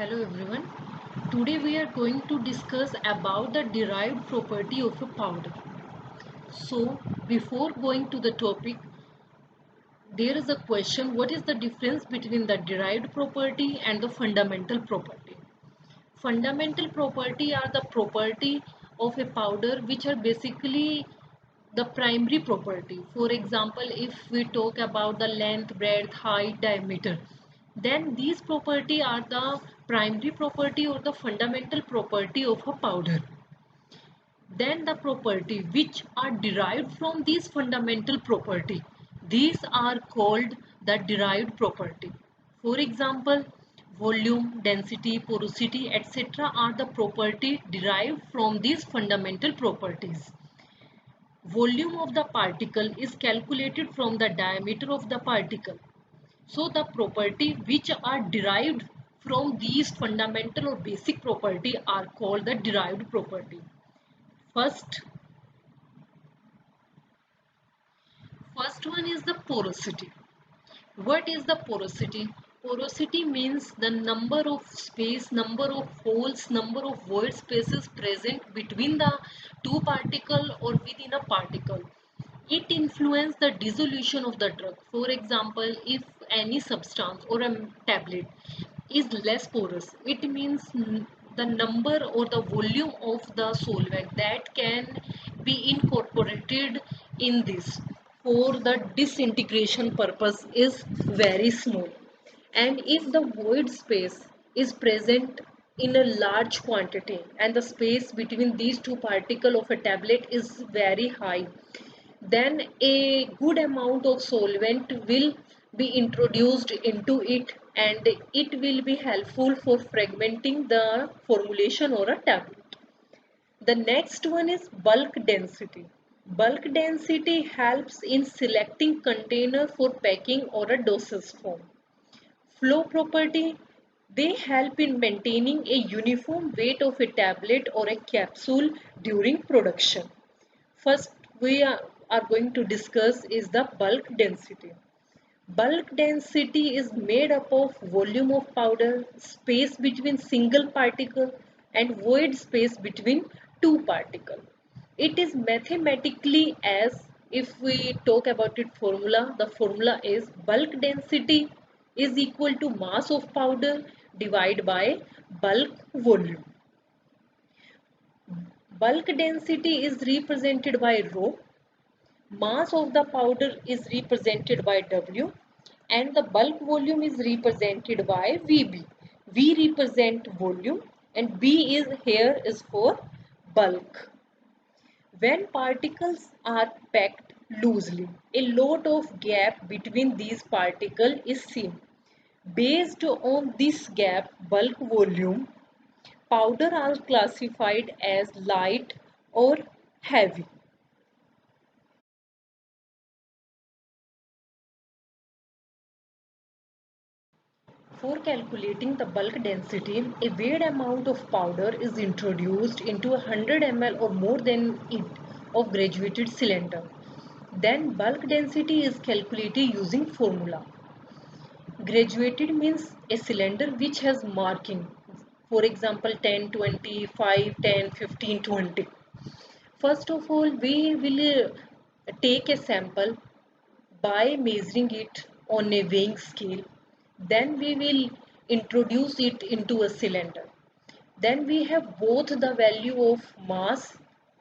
Hello everyone. Today we are going to discuss about the derived property of a powder. So before going to the topic, there is a question: what is the difference between the derived property and the fundamental property? Fundamental property are the property of a powder which are basically the primary property. For example, if we talk about the length, breadth, height, diameter, then these property are the primary property or the fundamental property of a powder. Then the property which are derived from these fundamental property, these are called the derived property. For example, volume, density, porosity, etc. are the property derived from these fundamental properties. Volume of the particle is calculated from the diameter of the particle. So the property which are derived from these fundamental or basic property are called the derived property. First, First one is the porosity. What is the porosity? Porosity means the number of space, number of holes, number of void spaces present between the two particle or within a particle. It influences the dissolution of the drug. For example, if any substance or a tablet is less porous, it means the number or the volume of the solvent that can be incorporated in this for the disintegration purpose is very small. And if the void space is present in a large quantity and the space between these two particles of a tablet is very high, then a good amount of solvent will be introduced into it and it will be helpful for fragmenting the formulation or a tablet. The next one is bulk density. Bulk density helps in selecting container for packing or a dosage form. Flow property, they help in maintaining a uniform weight of a tablet or a capsule during production. First, we are going to discuss is the bulk density. Bulk density is made up of volume of powder, space between single particle and void space between two particles. It is mathematically as if we talk about it formula, the formula is bulk density is equal to mass of powder divided by bulk volume. Bulk density is represented by rho, mass of the powder is represented by W and the bulk volume is represented by VB. V represent volume and B is here is for bulk. When particles are packed loosely, a lot of gap between these particles is seen. Based on this gap bulk volume, powder are classified as light or heavy. For calculating the bulk density, a weighed amount of powder is introduced into 100 ml or more than it of graduated cylinder. Then bulk density is calculated using formula. Graduated means a cylinder which has marking. For example, 10, 20, 5, 10, 15, 20. First of all, we will take a sample by measuring it on a weighing scale. Then we will introduce it into a cylinder. Then we have both the value of mass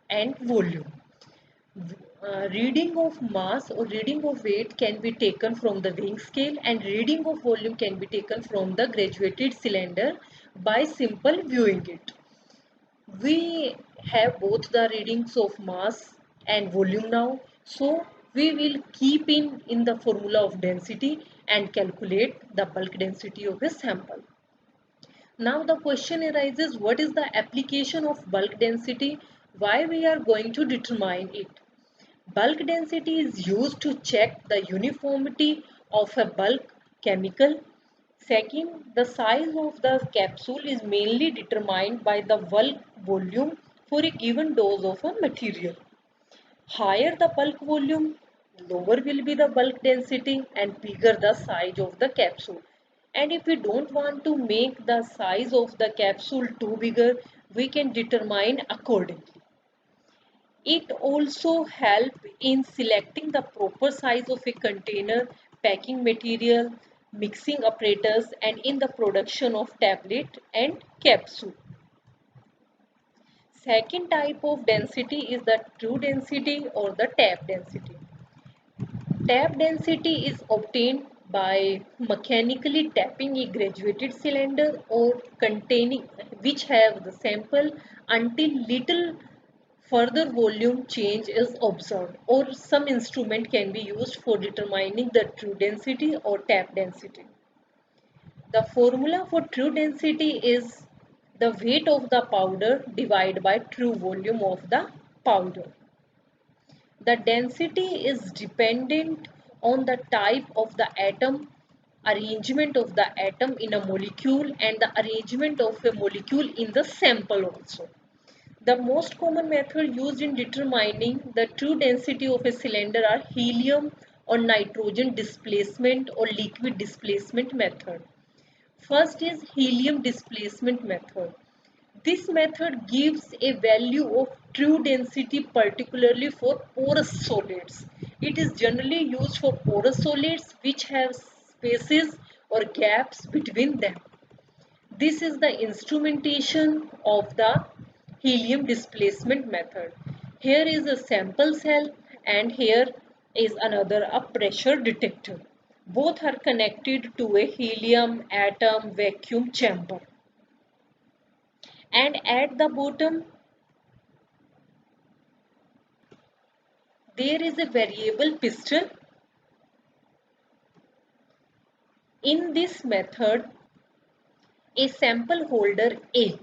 and volume. Reading of mass or reading of weight can be taken from the weighing scale and reading of volume can be taken from the graduated cylinder by simple viewing it. We have both the readings of mass and volume now, so we will keep in the formula of density and calculate the bulk density of a sample. Now the question arises, what is the application of bulk density? Why we are going to determine it? Bulk density is used to check the uniformity of a bulk chemical. Second, the size of the capsule is mainly determined by the bulk volume for a given dose of a material. Higher the bulk volume, lower will be the bulk density and bigger the size of the capsule. And if we don't want to make the size of the capsule too bigger, we can determine accordingly. It also helps in selecting the proper size of a container, packing material, mixing apparatus, and in the production of tablet and capsule. Second type of density is the true density or the tap density. Tap density is obtained by mechanically tapping a graduated cylinder or containing which have the sample until little further volume change is observed, or some instrument can be used for determining the true density or tap density. The formula for true density is the weight of the powder divided by true volume of the powder. The density is dependent on the type of the atom, arrangement of the atom in a molecule, and the arrangement of a molecule in the sample also. The most common method used in determining the true density of a cylinder are helium or nitrogen displacement or liquid displacement method. First is helium displacement method. This method gives a value of true density particularly for porous solids. It is generally used for porous solids which have spaces or gaps between them. This is the instrumentation of the helium displacement method. Here is a sample cell and here is another a pressure detector. Both are connected to a helium atom vacuum chamber. And at the bottom there is a variable piston. In this method, a sample holder A,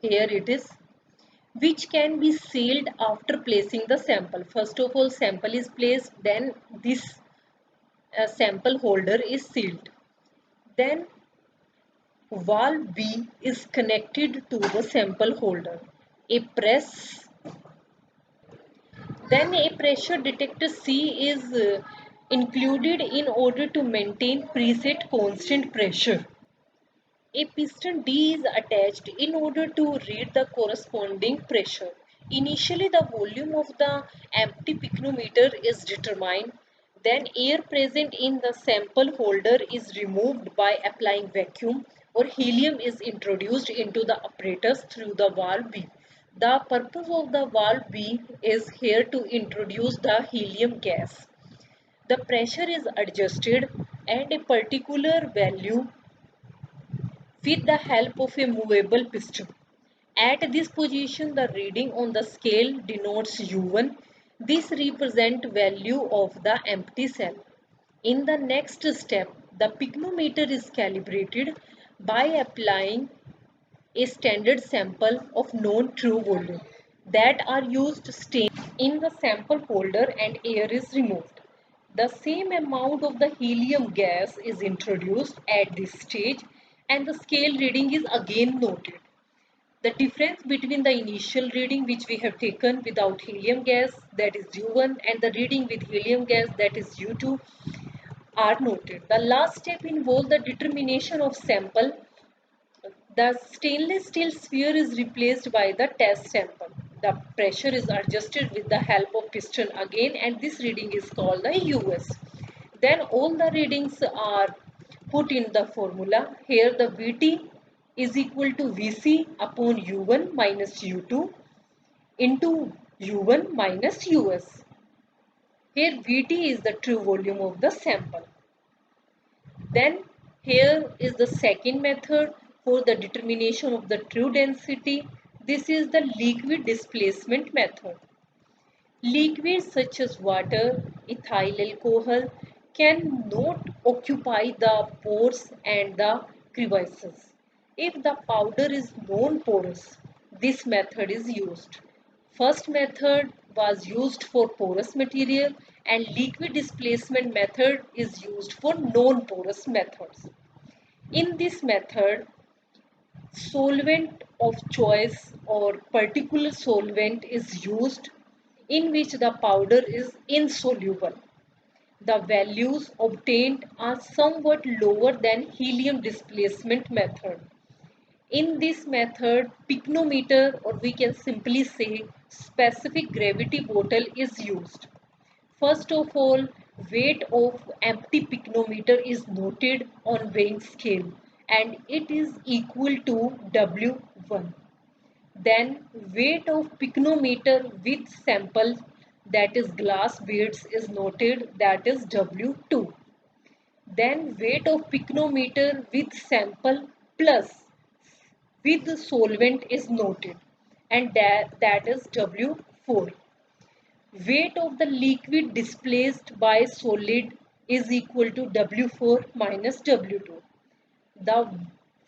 here it is, which can be sealed after placing the sample. First of all, sample is placed, then this sample holder is sealed. Then valve B is connected to the sample holder. A press, then a pressure detector C is included in order to maintain preset constant pressure. A piston D is attached in order to read the corresponding pressure. Initially, the volume of the empty pycnometer is determined. Then air present in the sample holder is removed by applying vacuum, or helium is introduced into the apparatus through the valve B. The purpose of the valve B is here to introduce the helium gas. The pressure is adjusted and a particular value with the help of a movable piston. At this position, the reading on the scale denotes U1. This represents value of the empty cell. In the next step, the pycnometer is calibrated by applying a standard sample of known true volume that are used stain in the sample holder and air is removed. The same amount of the helium gas is introduced at this stage and the scale reading is again noted. The difference between the initial reading which we have taken without helium gas, that is U1, and the reading with helium gas, that is U2, are noted. The last step involves the determination of sample. The stainless steel sphere is replaced by the test sample. The pressure is adjusted with the help of piston again, and this reading is called the US. Then all the readings are put in the formula. Here the Vt is equal to Vc upon U1 minus U2 into U1 minus US. Here Vt is the true volume of the sample. Then here is the second method for the determination of the true density. This is the liquid displacement method. Liquids such as water, ethyl alcohol cannot occupy the pores and the crevices. If the powder is non-porous, this method is used. First method was used for porous material and liquid displacement method is used for non-porous methods. In this method, solvent of choice or particular solvent is used in which the powder is insoluble. The values obtained are somewhat lower than helium displacement method. In this method, pycnometer, or we can simply say specific gravity bottle, is used. First of all, weight of empty pycnometer is noted on weighing scale and it is equal to W1. Then weight of pycnometer with sample, that is glass beads, is noted, that is W2. Then weight of pycnometer with sample plus with solvent is noted and that is W4. Weight of the liquid displaced by solid is equal to W4 minus W2. The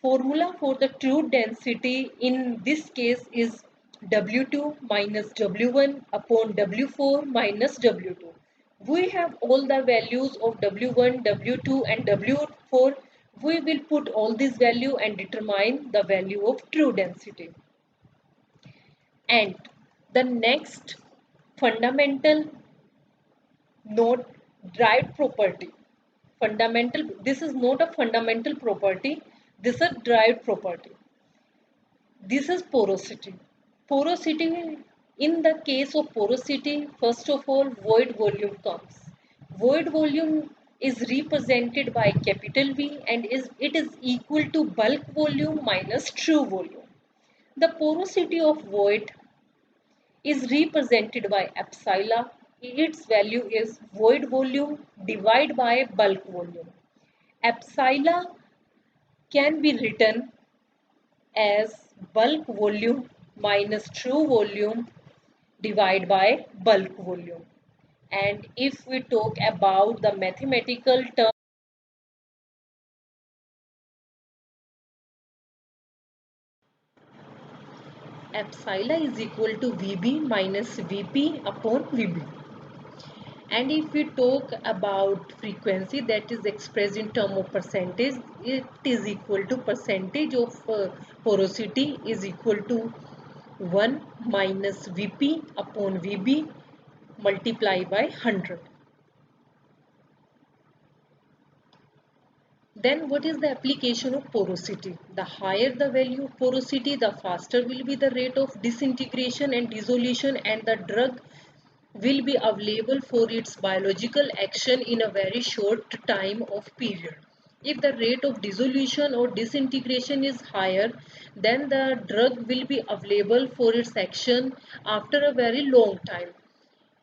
formula for the true density in this case is W2 minus W1 upon W4 minus W2. We have all the values of W1, W2 and W4. We will put all these values and determine the value of true density. And the next fundamental note, derived property. This is not a fundamental property, this is a derived property. This is porosity. Porosity, in the case of porosity, first of all, void volume comes. Void volume is represented by capital V and it is equal to bulk volume minus true volume. The porosity of void is represented by epsilon. Its value is void volume divided by bulk volume. Epsilon can be written as bulk volume minus true volume divided by bulk volume. And if we talk about the mathematical term, epsilon is equal to Vb minus Vp upon Vb. And if we talk about frequency, that is expressed in term of percentage, it is equal to percentage of porosity is equal to 1 minus Vp upon Vb multiplied by 100. Then what is the application of porosity? The higher the value of porosity, the faster will be the rate of disintegration and dissolution, and the drug will be available for its biological action in a very short time of period. If the rate of dissolution or disintegration is higher, then the drug will be available for its action after a very long time.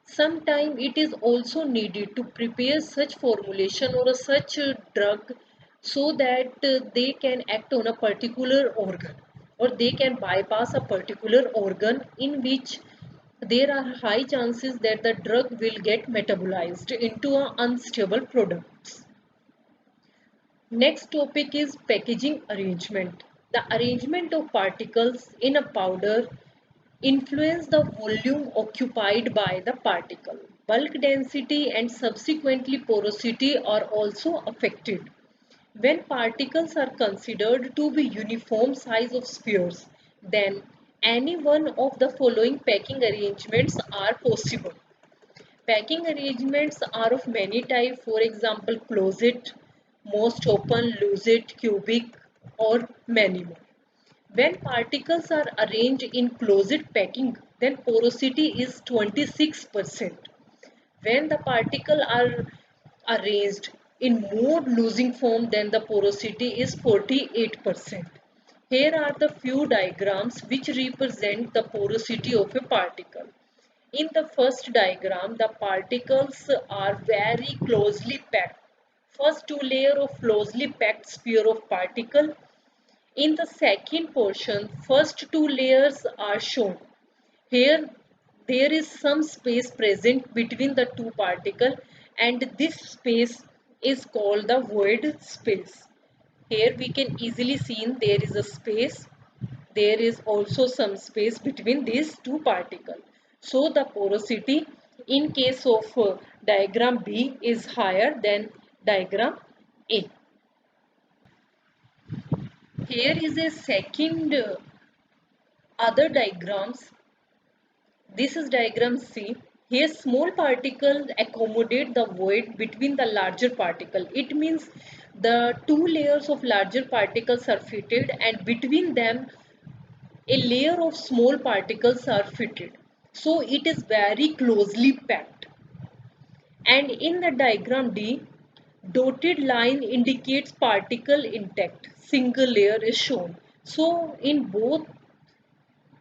Sometime it is also needed to prepare such formulation or such a drug so that they can act on a particular organ, or they can bypass a particular organ in which there are high chances that the drug will get metabolized into an unstable products. Next topic is packaging arrangement. The arrangement of particles in a powder influence the volume occupied by the particle. Bulk density and subsequently porosity are also affected. When particles are considered to be uniform size of spheres, then any one of the following packing arrangements are possible. Packing arrangements are of many types, for example, closet, most open, lucid, cubic, or many more. When particles are arranged in closet packing, then porosity is 26%. When the particles are arranged in more losing form, then the porosity is 48%. Here are the few diagrams which represent the porosity of a particle. In the first diagram, the particles are very closely packed. First two layer of closely packed sphere of particle. In the second portion, first two layers are shown. Here, there is some space present between the two particles, and this space is called the void space. Here we can easily see there is a space. There is also some space between these two particles. So the porosity in case of diagram B is higher than diagram A. Here is a second other diagrams. This is diagram C. Here, small particles accommodate the void between the larger particle. It means the two layers of larger particles are fitted, and between them a layer of small particles are fitted. So it is very closely packed. And in the diagram D, dotted line indicates particle intact. Single layer is shown. So in both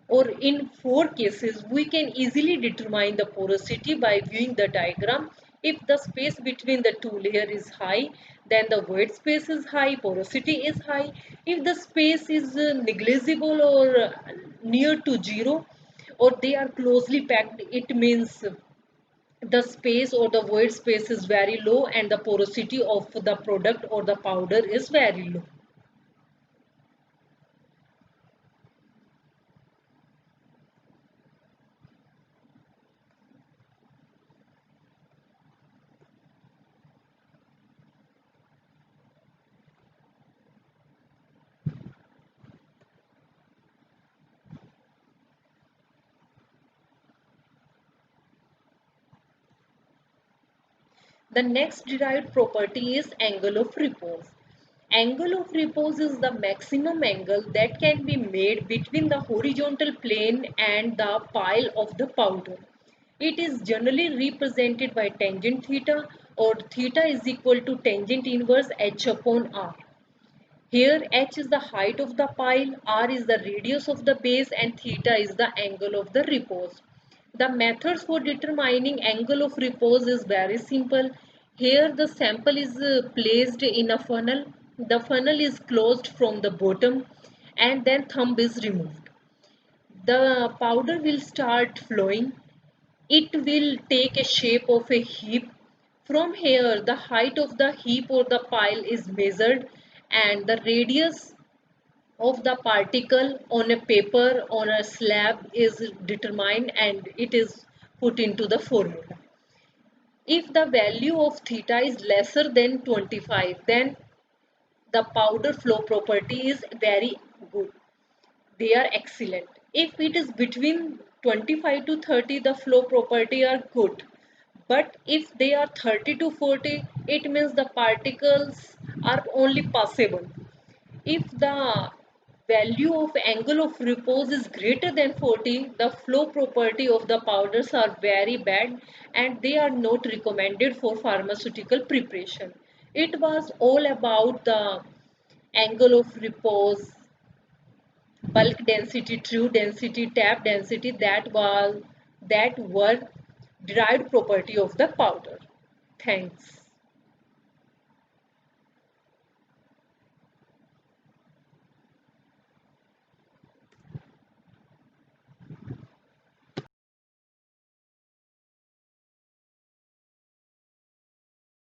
or in four cases, we can easily determine the porosity by viewing the diagram. If the space between the two layers is high, then the void space is high, porosity is high. If the space is negligible or near to zero, or they are closely packed, it means the space or the void space is very low and the porosity of the product or the powder is very low. The next derived property is angle of repose. Angle of repose is the maximum angle that can be made between the horizontal plane and the pile of the powder. It is generally represented by tangent theta, or theta is equal to tangent inverse h upon r. Here h is the height of the pile, r is the radius of the base, and theta is the angle of the repose. The methods for determining angle of repose is very simple. Here the sample is placed in a funnel. The funnel is closed from the bottom and then thumb is removed. The powder will start flowing. It will take a shape of a heap. From here, the height of the heap or the pile is measured and the radius of the particle on a paper on a slab is determined and it is put into the formula. If the value of theta is lesser than 25, then the powder flow property is very good. They are excellent. If it is between 25 to 30, the flow property are good. But if they are 30 to 40, it means the particles are only passable. If the value of angle of repose is greater than 40, the flow property of the powders are very bad and they are not recommended for pharmaceutical preparation. It was all about the angle of repose, bulk density, true density, tap density, that were derived property of the powder. Thanks.